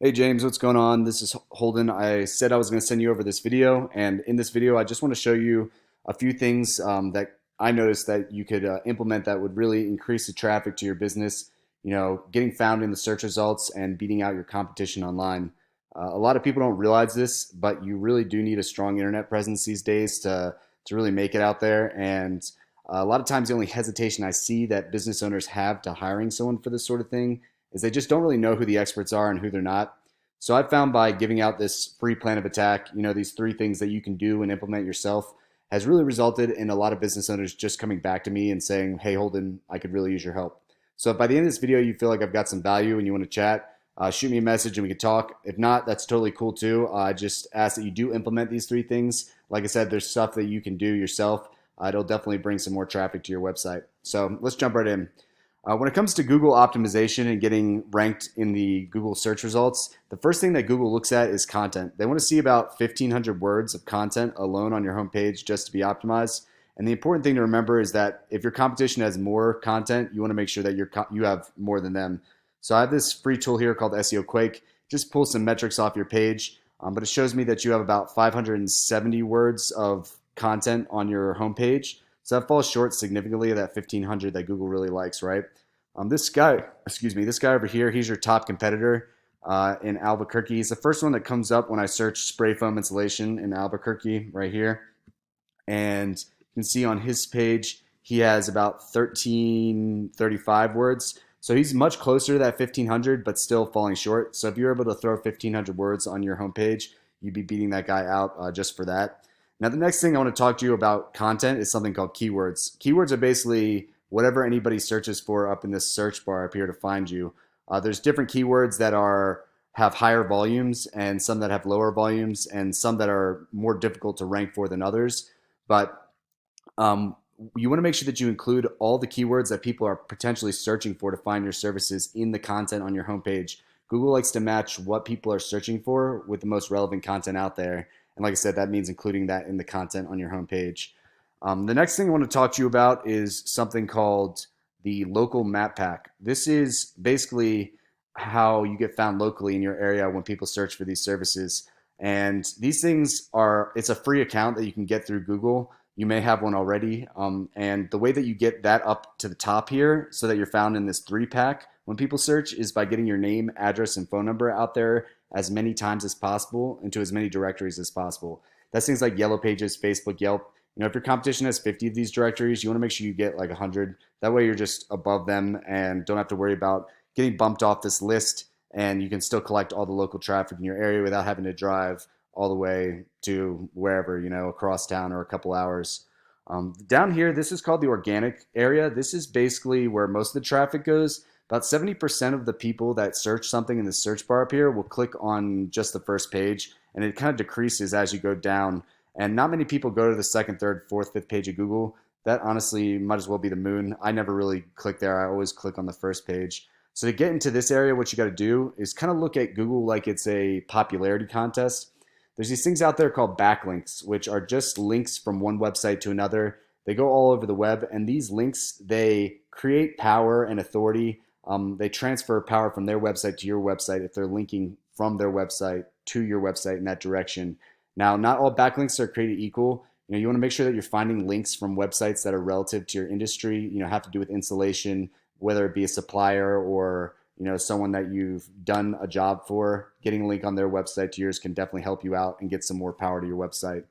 Hey James, what's going on? This is Holden. I said I was going to send you over this video, and in this video, I just want to show you a few things that I noticed that you could implement that would really increase the traffic to your business. Getting found in the search results and beating out your competition online. A lot of people don't realize this, but you really do need a strong internet presence these days to really make it out there. And a lot of times, the only hesitation I see that business owners have to hiring someone for this sort of thing is they just don't really know who the experts are and who they're not. So I found by giving out this free plan of attack, these three things that you can do and implement yourself has really resulted in a lot of business owners just coming back to me and saying, "Hey, Holden, I could really use your help." So if by the end of this video you feel like I've got some value and you want to chat, shoot me a message and we can talk. If not, that's totally cool too. I just ask that you do implement these three things. Like I said, there's stuff that you can do yourself. It'll definitely bring some more traffic to your website. So let's jump right in. When it comes to Google optimization and getting ranked in the Google search results, the first thing that Google looks at is content. They want to see about 1,500 words of content alone on your homepage just to be optimized. And the important thing to remember is that if your competition has more content, you want to make sure that you have more than them. So I have this free tool here called SEO Quake. Just pull some metrics off your page, but it shows me that you have about 570 words of content on your homepage. So that falls short significantly of that 1,500 that Google really likes, right? This guy over here, he's your top competitor in Albuquerque. He's the first one that comes up when I search spray foam insulation in Albuquerque right here. And you can see on his page, he has about 1,335 words. So he's much closer to that 1,500, but still falling short. So if you're able to throw 1,500 words on your homepage, you'd be beating that guy out just for that. Now, the next thing I want to talk to you about content is something called keywords. Keywords are basically whatever anybody searches for up in this search bar up here to find you. There's different keywords that have higher volumes and some that have lower volumes and some that are more difficult to rank for than others. But um, you want to make sure that you include all the keywords that people are potentially searching for to find your services in the content on your homepage. Google likes to match what people are searching for with the most relevant content out there. And like I said, that means including that in the content on your homepage. The next thing I want to talk to you about is something called the local map pack. This is basically how you get found locally in your area when people search for these services. And these things it's a free account that you can get through Google. You may have one already. And the way that you get that up to the top here so that you're found in this three pack when people search is by getting your name, address, and phone number out there as many times as possible into as many directories as possible. That's things like Yellow Pages, Facebook, Yelp. If your competition has 50 of these directories, you want to make sure you get like 100. That way you're just above them and don't have to worry about getting bumped off this list, and you can still collect all the local traffic in your area without having to drive all the way to wherever, across town or a couple hours. Down here, this is called the organic area. This is basically where most of the traffic goes. About 70% of the people that search something in the search bar up here will click on just the first page, and it kind of decreases as you go down. And not many people go to the second, third, fourth, fifth page of Google. That honestly might as well be the moon. I never really click there. I always click on the first page. So to get into this area, what you got to do is kind of look at Google like it's a popularity contest. There's these things out there called backlinks, which are just links from one website to another. They go all over the web, and these links, they create power and authority. They transfer power from their website to your website if they're linking from their website to your website in that direction. Now, not all backlinks are created equal. You want to make sure that you're finding links from websites that are relative to your industry, have to do with insulation, whether it be a supplier or, someone that you've done a job for. Getting a link on their website to yours can definitely help you out and get some more power to your website.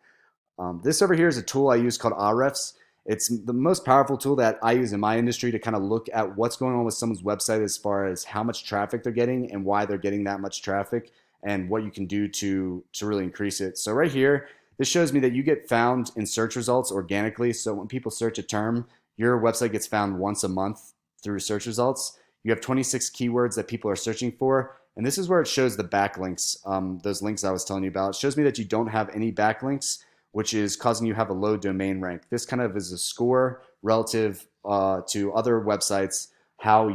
This over here is a tool I use called Ahrefs. It's the most powerful tool that I use in my industry to kind of look at what's going on with someone's website as far as how much traffic they're getting and why they're getting that much traffic and what you can do to really increase it. So right here, this shows me that you get found in search results organically. So when people search a term, your website gets found once a month through search results. You have 26 keywords that people are searching for. And this is where it shows the backlinks, those links I was telling you about. It shows me that you don't have any backlinks, which is causing you to have a low domain rank. This kind of is a score relative to other websites, how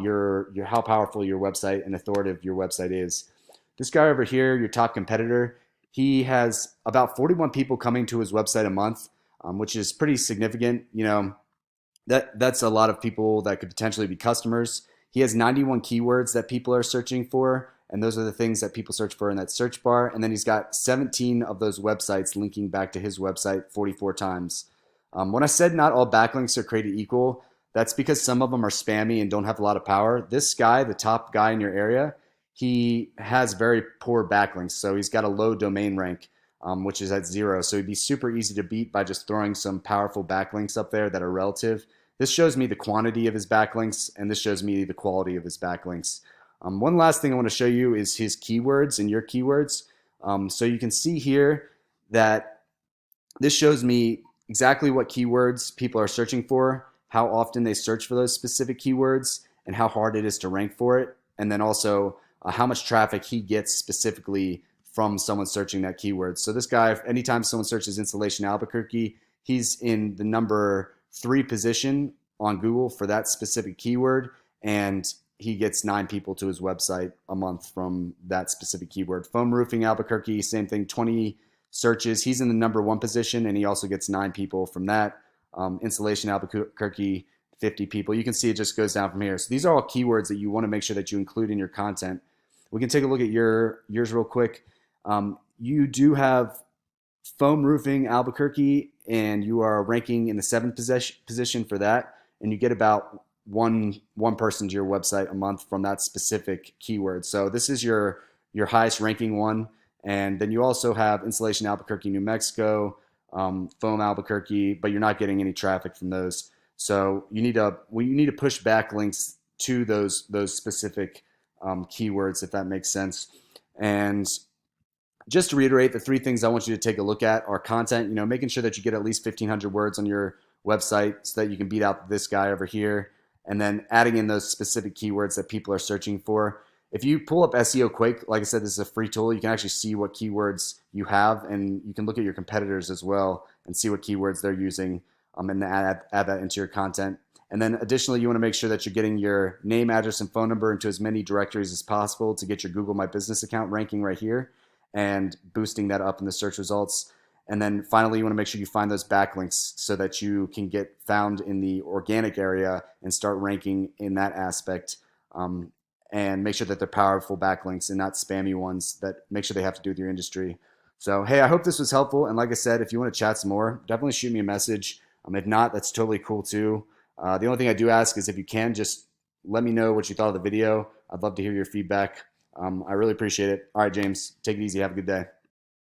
powerful your website and authoritative your website is. This guy over here, your top competitor, he has about 41 people coming to his website a month, which is pretty significant. That's a lot of people that could potentially be customers. He has 91 keywords that people are searching for, And those are the things that people search for in that search bar. And then he's got 17 of those websites linking back to his website 44 times. When I said not all backlinks are created equal, that's because some of them are spammy and don't have a lot of power. This guy, the top guy in your area, he has very poor backlinks. So he's got a low domain rank, which is at 0. So it'd be super easy to beat by just throwing some powerful backlinks up there that are relative. This shows me the quantity of his backlinks, and this shows me the quality of his backlinks. One last thing I want to show you is his keywords and your keywords. So you can see here that this shows me exactly what keywords people are searching for, how often they search for those specific keywords, and how hard it is to rank for it. And then also how much traffic he gets specifically from someone searching that keyword. So this guy, anytime someone searches Installation Albuquerque, he's in the number 3 position on Google for that specific keyword, and he gets 9 people to his website a month from that specific keyword. Foam roofing Albuquerque, same thing, 20 searches. He's in the number 1 position, and he also gets 9 people from that. Installation Albuquerque, 50 people. You can see it just goes down from here. So these are all keywords that you want to make sure that you include in your content. We can take a look at yours real quick. You do have foam roofing Albuquerque, and you are ranking in the 7th position for that, and you get about one person to your website a month from that specific keyword. So this is your highest ranking one. And then you also have Installation Albuquerque, New Mexico, Foam Albuquerque, but you're not getting any traffic from those. So you need to push backlinks to those specific keywords, if that makes sense. And just to reiterate, the 3 things I want you to take a look at are content, making sure that you get at least 1,500 words on your website so that you can beat out this guy over here, and then adding in those specific keywords that people are searching for. If you pull up SEO Quake, like I said, this is a free tool. You can actually see what keywords you have, and you can look at your competitors as well and see what keywords they're using, and add that into your content. And then additionally, you want to make sure that you're getting your name, address, and phone number into as many directories as possible to get your Google My Business account ranking right here and boosting that up in the search results. And then finally, you want to make sure you find those backlinks so that you can get found in the organic area and start ranking in that aspect. And make sure that they're powerful backlinks and not spammy ones that make sure they have to do with your industry. So, hey, I hope this was helpful. And like I said, if you want to chat some more, definitely shoot me a message. If not, that's totally cool too. The only thing I do ask is if you can, just let me know what you thought of the video. I'd love to hear your feedback. I really appreciate it. All right, James, take it easy. Have a good day.